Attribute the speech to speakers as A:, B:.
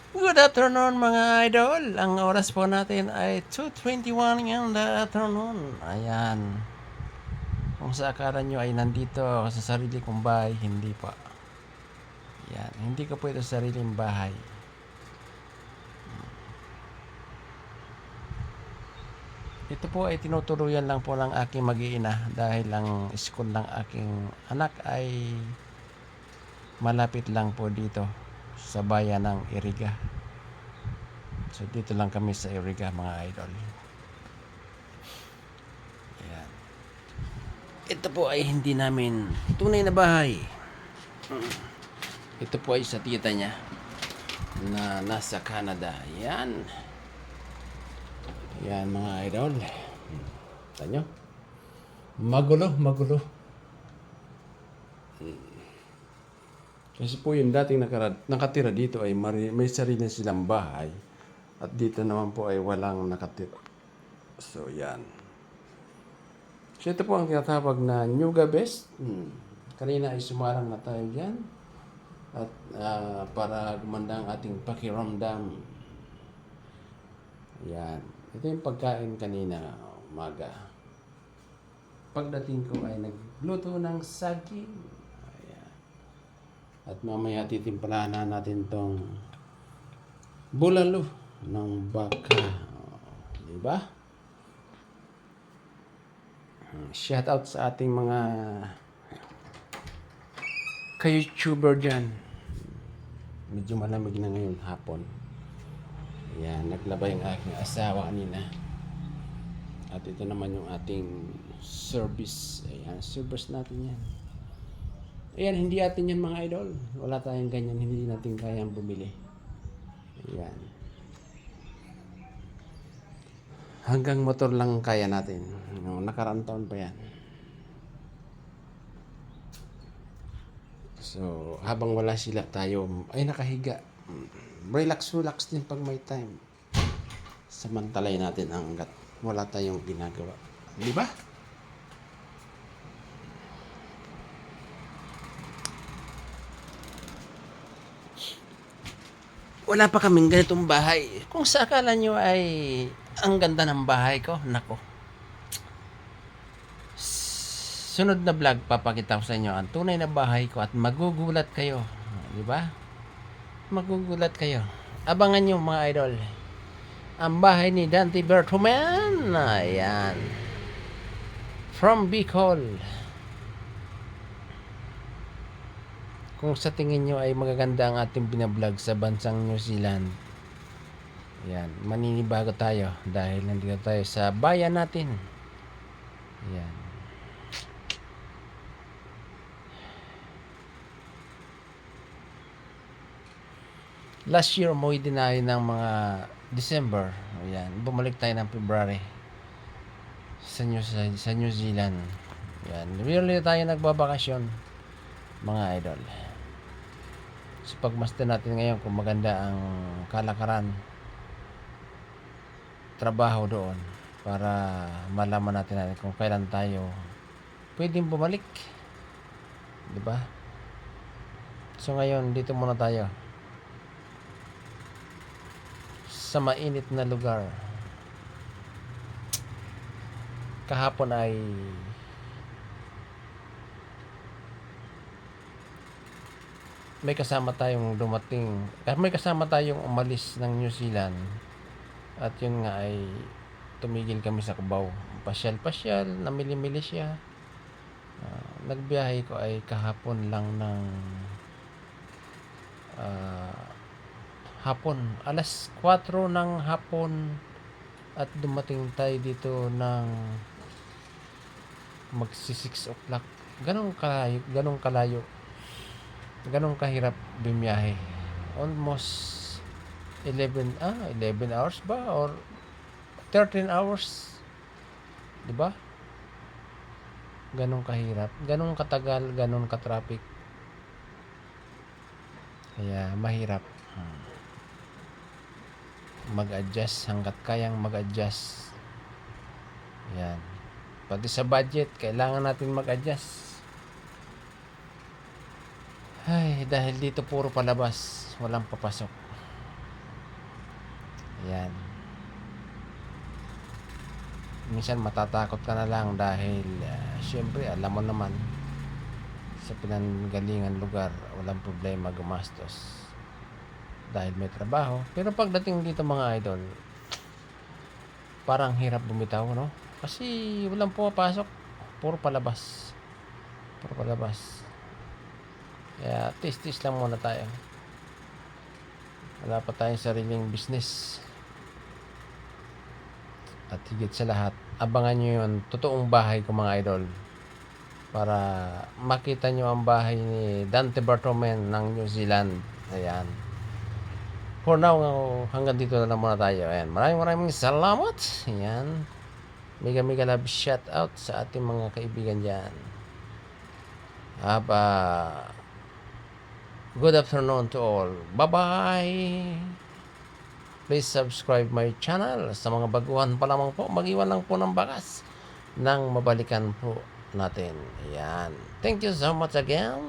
A: Good afternoon mga idol. Ang oras po natin ay 2:21 in the afternoon. Ayan. Kung sa akala nyo ay nandito ako sa sarili kong bahay, hindi pa. Ayan. Hindi ko po ito sariling bahay. Ito po ay tinutuluyan lang po ng aking mag-iina dahil ang school ng aking anak ay malapit lang po dito sa bayan ng Iriga. So dito lang kami sa Iriga mga idol. Ayan. Ito po ay hindi namin tunay na bahay. Ito po ay sa tita niya na nasa Canada. Yan. Yan mga idol. Kita nyo? Magulo, magulo. Kasi po yung dating nakatira dito ay may sarili silang bahay. At dito naman po ay walang nakatira. So yan. So ito po ang tinatawag na Nyuga Best. Kanina ay sumarang na tayo dyan. At para gumanda ang ating pakiramdam. Yan. Ito yung pagkain kanina umaga. Pagdating ko ay nagluto ng saging. Ayan. At mamaya titimplahan na natin tong bulalo ng baka. Diba? Shout out sa ating mga ka-YouTuber dyan. Medyo malamig na ngayon hapon. Ayan, naglaba yung aking asawa kanina. At ito naman yung ating service. Ayan, service natin yan. Ayan, hindi atin yan mga idol. Wala tayong ganyan, hindi natin kayang bumili. Ayan. Hanggang motor lang kaya natin. Nakaraang taon pa yan. So, habang wala sila tayo, ay nakahiga. Relax din pag may time. Samantalay natin hanggat wala tayong ginagawa. Di ba? Wala pa kaming ganitong bahay. Kung sa akala nyo ay ang ganda ng bahay ko, nako. Sunod na vlog, papakita ko sa inyo ang tunay na bahay ko at magugulat kayo. Di ba? Magugulat kayo. Abangan nyo mga idol. Ang bahay ni Dante Bertuman. Ayan. From Bicol. Kung sa tingin nyo ay magaganda ang ating binablog sa bansang New Zealand. Ayan. Maninibago tayo dahil nandito tayo sa bayan natin. Ayan. Last year, umuwi din tayo ng mga December. Ayan. Bumalik tayo ng February sa New Zealand. Ayan. Really tayo nagbabakasyon, mga idol. So, pagmasdan natin ngayon kung maganda ang kalakaran, trabaho doon para malaman natin kung kailan tayo pwedeng bumalik. Diba? So, ngayon, dito muna tayo. Sa mainit na lugar. Kahapon ay may kasama tayong dumating. May kasama tayong umalis ng New Zealand. At yun nga ay tumigil kami sa Cubao. Pasyal-pasyal, namili-mili siya. Nagbiyahe ko ay kahapon lang ng hapon, alas 4 ng hapon at dumating tayo dito ng magsi 6 o'clock. Ganong kalayo, ganong kahirap bumiyahe. Almost 11 hours ba or 13 hours, di ba? Ganong kahirap, ganong katagal, ganong ka-traffic. Kaya mahirap mag-adjust hanggat kayang mag-adjust. Yan. Pati sa budget, kailangan natin mag-adjust. Ay, dahil dito puro palabas, walang papasok. Ayan. Minsan matatakot ka na lang dahil syempre alam mo naman sa pinanggalingan lugar walang problema gumastos dahil may trabaho. Pero pagdating dito mga idol, parang hirap bumitaw, no? Kasi walang pumapasok, puro palabas. Puro palabas. Kaya tis-tis lang muna tayo. Wala pa tayong sariling business. At higit sa lahat, abangan nyo yung totoong bahay ko mga idol. Para makita nyo ang bahay ni Dante Bartolome ng New Zealand. Ayan. For now, hanggang dito na lang muna tayo. Ayan. Maraming salamat. Ayan. Mega love shout out sa ating mga kaibigan dyan. Good afternoon to all. Bye-bye. Please subscribe my channel. Sa mga baguhan pa lamang po, mag-iwan lang po ng bakas nang mabalikan po natin. Ayan. Thank you so much again.